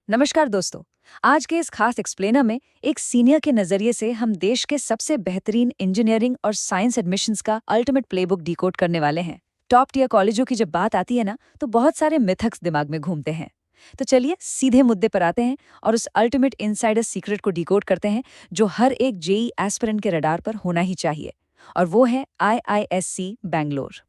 नमस्कार दोस्तों। आज के इस खास एक्सप्लेनर में एक सीनियर के नजरिए से हम देश के सबसे बेहतरीन इंजीनियरिंग और साइंस एडमिशन्स का अल्टीमेट प्लेबुक डिकोड करने वाले हैं। टॉप टियर कॉलेजों की जब बात आती है ना, तो बहुत सारे मिथक्स दिमाग में घूमते हैं। तो चलिए सीधे मुद्दे पर आते हैं और उस अल्टीमेट इनसाइडर सीक्रेट को डिकोड करते हैं जो हर एक जेई एस्पिरेंट के रडार पर होना ही चाहिए। और वो है IISc बैंगलोर।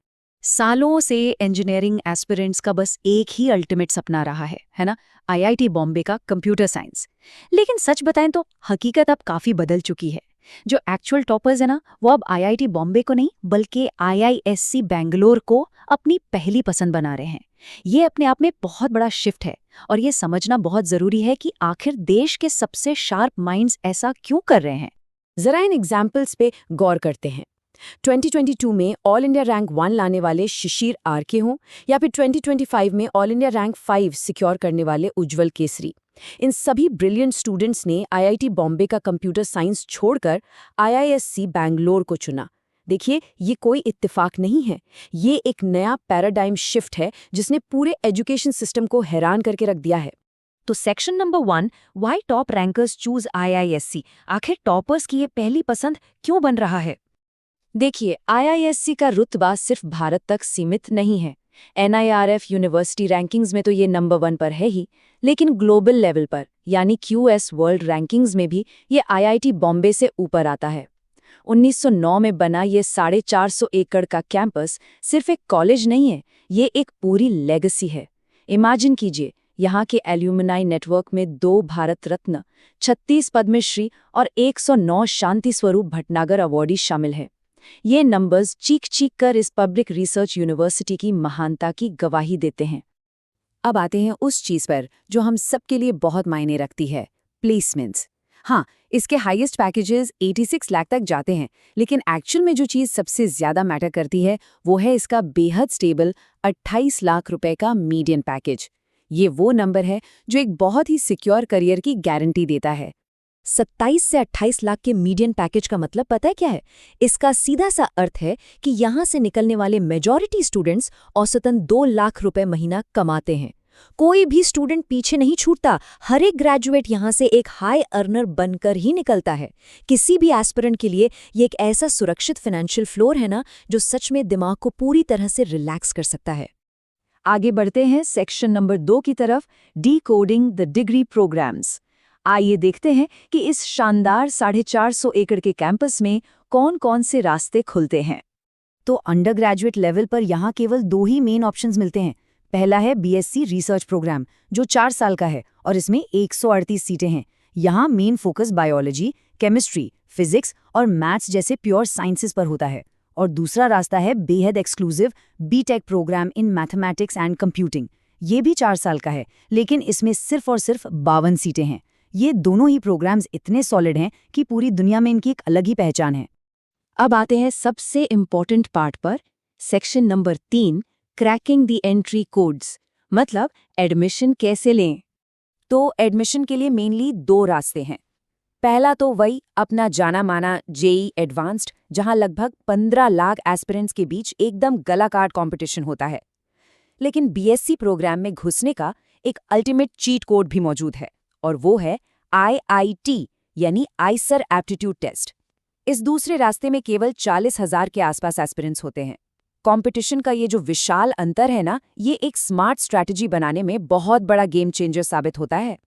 सालों से इंजीनियरिंग एस्पिरेंट्स का बस एक ही अल्टीमेट सपना रहा है ना? IIT बॉम्बे का कंप्यूटर साइंस। लेकिन सच बताएं तो हकीकत अब काफी बदल चुकी है। जो एक्चुअल टॉपर्स है ना, वो अब IIT बॉम्बे को नहीं बल्कि IISc बैंगलोर को अपनी पहली पसंद बना रहे हैं। ये अपने आप में बहुत बड़ा शिफ्ट है और ये समझना बहुत जरूरी है कि आखिर देश के सबसे शार्प माइंड्स ऐसा क्यों कर रहे हैं। जरा इन एग्जाम्पल्स पे गौर करते हैं। 2022 में ऑल इंडिया रैंक 1 लाने वाले शिशिर आरके हों या फिर 2025 में ऑल इंडिया रैंक 5 सिक्योर करने वाले उज्जवल केसरी, इन सभी ब्रिलियंट स्टूडेंट्स ने IIT बॉम्बे का कंप्यूटर साइंस छोड़कर IISc बैंगलोर को चुना। देखिए, ये कोई इत्तेफाक नहीं है, ये एक नया पैराडाइम शिफ्ट है जिसने पूरे एजुकेशन सिस्टम को हैरान करके रख दिया है। तो section number 1, why top rankers choose IISc। आखिर टॉपर्स की ये पहली पसंद क्यों बन रहा है? देखिए, IISc का रुतबा सिर्फ भारत तक सीमित नहीं है। NIRF यूनिवर्सिटी रैंकिंग्स में तो ये नंबर 1 पर है ही, लेकिन ग्लोबल लेवल पर यानी QS वर्ल्ड रैंकिंग्स में भी ये IIT बॉम्बे से ऊपर आता है। 1909 में बना ये 450 एकड़ का कैंपस सिर्फ एक कॉलेज नहीं है, ये एक पूरी लेगेसी है। इमेजिन कीजिए, यहाँ के एल्यूमिनाई नेटवर्क में 2 भारत रत्न, 36 पद्मश्री और 109 शांति स्वरूप भटनागर अवार्डी शामिल हैं। ये नंबर्स चीख चीख कर इस पब्लिक रिसर्च यूनिवर्सिटी की महानता की गवाही देते हैं। अब आते हैं उस चीज पर जो हम सबके लिए बहुत मायने रखती है, प्लेसमेंट्स। हाँ, इसके हाईएस्ट पैकेजेस 86 लाख तक जाते हैं, लेकिन एक्चुअल में जो चीज सबसे ज्यादा मैटर करती है वो है इसका बेहद स्टेबल 28 लाख रुपए का मीडियन पैकेज। ये वो नंबर है जो एक बहुत ही सिक्योर करियर की गारंटी देता है। 27 से 28 लाख के मीडियन पैकेज का मतलब पता है क्या है? इसका सीधा सा अर्थ है कि यहाँ से निकलने वाले मेजॉरिटी स्टूडेंट्स औसतन 2 लाख रुपए महीना कमाते हैं। कोई भी स्टूडेंट पीछे नहीं छूटता, हर एक ग्रेजुएट यहाँ से एक हाई अर्नर बनकर ही निकलता है। किसी भी एस्पिरेंट के लिए ये एक ऐसा सुरक्षित फाइनेंशियल फ्लोर है ना, जो सच में दिमाग को पूरी तरह से रिलैक्स कर सकता है। आगे बढ़ते हैं सेक्शन नंबर 2 की तरफ, डिकोडिंग द डिग्री प्रोग्राम्स। आइए देखते हैं कि इस शानदार 450 एकड़ के कैंपस में कौन कौन से रास्ते खुलते हैं। तो अंडर ग्रेजुएट लेवल पर यहाँ केवल 2 ही मेन ऑप्शंस मिलते हैं। पहला है BSc रिसर्च प्रोग्राम, जो 4 साल का है और इसमें 138 सीटें हैं। यहाँ main focus biology, chemistry, physics और मैथ्स जैसे प्योर साइंसेस पर होता है। और दूसरा रास्ता है बेहद exclusive BTech programme in mathematics and computing. ये भी 4 साल का है, लेकिन इसमें सिर्फ और सिर्फ 52 सीटें हैं। ये दोनों ही प्रोग्राम्स इतने सॉलिड हैं कि पूरी दुनिया में इनकी एक अलग ही पहचान है। अब आते हैं सबसे इम्पॉर्टेंट पार्ट पर, section number 3, cracking the entry codes, मतलब एडमिशन कैसे लें। तो एडमिशन के लिए मेनली 2 रास्ते हैं। पहला तो वही अपना जाना माना JEE एडवांस्ड, जहां लगभग 15 लाख एस्पिरेंट्स के बीच एकदम गलाकाट कंपटीशन होता है। लेकिन BSc प्रोग्राम में घुसने का एक अल्टीमेट चीट कोड भी मौजूद है, और वो है IIT यानी आइसर एप्टीट्यूड टेस्ट। इस दूसरे रास्ते में केवल 40,000 के आसपास एस्पिरेंट्स होते हैं। कंपटीशन का ये जो विशाल अंतर है ना, ये एक स्मार्ट स्ट्रैटेजी बनाने में बहुत बड़ा गेम चेंजर साबित होता है।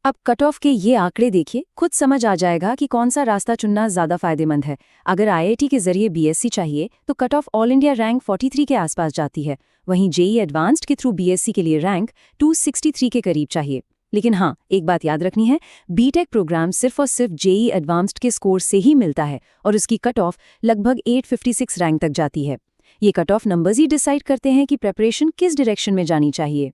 अब कट ऑफ के ये आंकड़े देखिए, खुद समझ आ जाएगा कि कौन सा रास्ता चुनना ज्यादा फायदेमंद है। अगर IIT के जरिए BSc चाहिए तो cut off all India rank 43 के आसपास जाती है। वहीं JEE एडवांस्ड के थ्रू BSc के लिए रैंक 263 के करीब चाहिए। लेकिन हाँ, एक बात याद रखनी है, BTech प्रोग्राम सिर्फ और सिर्फ JEE एडवांस्ड के स्कोर से ही मिलता है और उसकी कट ऑफ लगभग 856 रैंक तक जाती है। ये कट ऑफ नंबर्स ही डिसाइड करते हैं कि प्रेपरेशन किस डायरेक्शन में जानी चाहिए।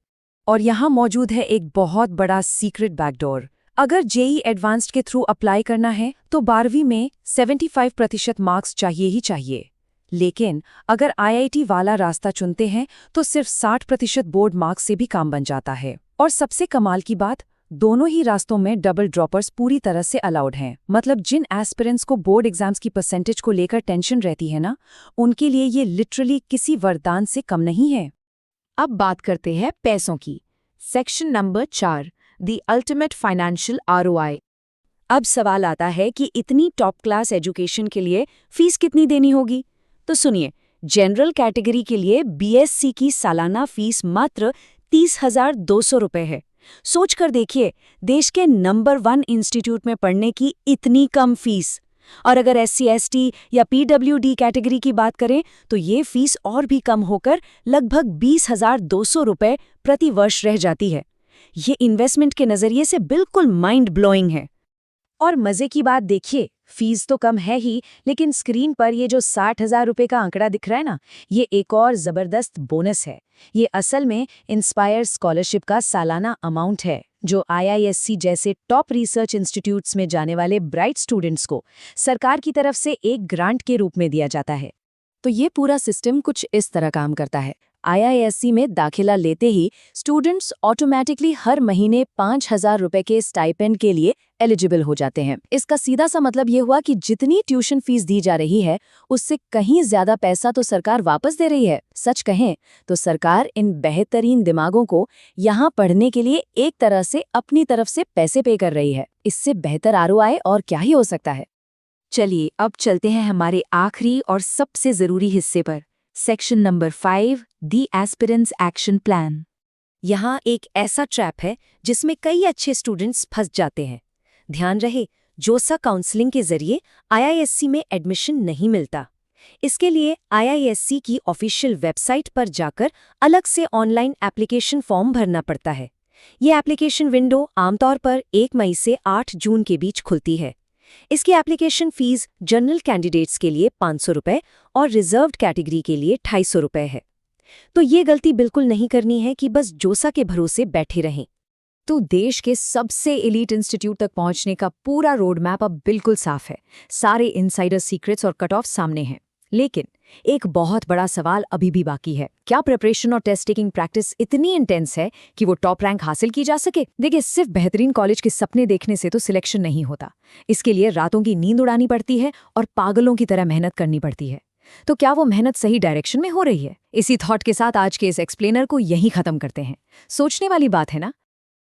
और यहाँ मौजूद है एक बहुत बड़ा सीक्रेट बैकडोर। अगर JEE एडवांस्ड के थ्रू अप्लाई करना है तो 12वीं में 75% मार्क्स चाहिए ही चाहिए। लेकिन अगर IIT वाला रास्ता चुनते हैं तो सिर्फ 60% बोर्ड मार्क्स से भी काम बन जाता है। और सबसे कमाल की बात, दोनों ही रास्तों में डबल ड्रॉपर्स पूरी तरह से अलाउड हैं। मतलब जिन एस्पिरेंट्स को बोर्ड एग्जाम्स की परसेंटेज को लेकर टेंशन रहती है ना, उनके लिए ये लिटरली किसी वरदान से कम नहीं है। अब बात करते हैं पैसों की। Section number 4, the ultimate financial ROI। अब सवाल आता है कि इतनी टॉप क्लास एजुकेशन के लिए फीस कितनी देनी होगी? तो सुनिए, जनरल कैटेगरी के लिए BSc की सालाना फीस मात्र 30,200 रुपए है। सोच कर देखिए, देश के नंबर 1 इंस्टीट्यूट में पढ़ने की इतनी कम फीस। और अगर SC ST या PWD कैटेगरी की बात करें तो ये फीस और भी कम होकर लगभग 20,200 रुपए प्रति वर्ष रह जाती है। ये इन्वेस्टमेंट के नजरिए से बिल्कुल माइंड ब्लोइंग है। और मजे की बात देखिए, फीस तो कम है ही, लेकिन स्क्रीन पर ये जो 60,000 रुपए का आंकड़ा दिख रहा है ना, ये एक और जबरदस्त बोनस है। ये असल में इंस्पायर स्कॉलरशिप का सालाना अमाउंट है, जो IISc जैसे टॉप रिसर्च इंस्टीट्यूट्स में जाने वाले ब्राइट स्टूडेंट्स को सरकार की तरफ से एक ग्रांट के रूप में दिया जाता है। तो ये पूरा सिस्टम कुछ इस तरह काम करता है। IISc में दाखिला लेते ही स्टूडेंट्स ऑटोमेटिकली हर महीने 5,000 रुपए के स्टाइपेंड के लिए एलिजिबल हो जाते हैं। इसका सीधा सा मतलब ये हुआ कि जितनी ट्यूशन फीस दी जा रही है, उससे कहीं ज्यादा पैसा तो सरकार वापस दे रही है। सच कहें तो सरकार इन बेहतरीन दिमागों को यहाँ पढ़ने के लिए एक तरह से अपनी तरफ से पैसे पे कर रही है। इससे बेहतर ROI और क्या ही हो सकता है। चलिए अब चलते हैं हमारे आखिरी और सबसे जरूरी हिस्से पर, section number 5, the aspirants action plan. यहाँ एक ऐसा ट्रैप है जिसमें कई अच्छे स्टूडेंट्स फंस जाते हैं। ध्यान रहे, जोसा काउंसलिंग के जरिए IISc में एडमिशन नहीं मिलता। इसके लिए IISc की ऑफिशियल वेबसाइट पर जाकर अलग से ऑनलाइन एप्लीकेशन फॉर्म भरना पड़ता है। ये एप्लीकेशन विंडो आमतौर पर 1 मई से 8 जून के बीच खुलती है। इसकी एप्लीकेशन फीस जनरल कैंडिडेट्स के लिए 500 रुपए और रिजर्व्ड कैटेगरी के लिए 250 रुपए है। तो ये गलती बिल्कुल नहीं करनी है कि बस जोसा के भरोसे बैठे रहें। तो देश के सबसे एलीट इंस्टीट्यूट तक पहुंचने का पूरा रोड मैप अब बिल्कुल साफ है। सारे इनसाइडर सीक्रेट्स और कट ऑफ सामने हैं। लेकिन एक बहुत बड़ा सवाल अभी भी बाकी है। क्या प्रिपरेशन और टेस्ट टेकिंग प्रैक्टिस इतनी इंटेंस है कि वो टॉप रैंक हासिल की जा सके? देखिए, सिर्फ बेहतरीन कॉलेज के सपने देखने से तो सिलेक्शन नहीं होता। इसके लिए रातों की नींद उड़ानी पड़ती है और पागलों की तरह मेहनत करनी पड़ती है। तो क्या वो मेहनत सही डायरेक्शन में हो रही है? इसी थॉट के साथ आज के इस एक्सप्लेनर को यहीं खत्म करते हैं। सोचने वाली बात है ना?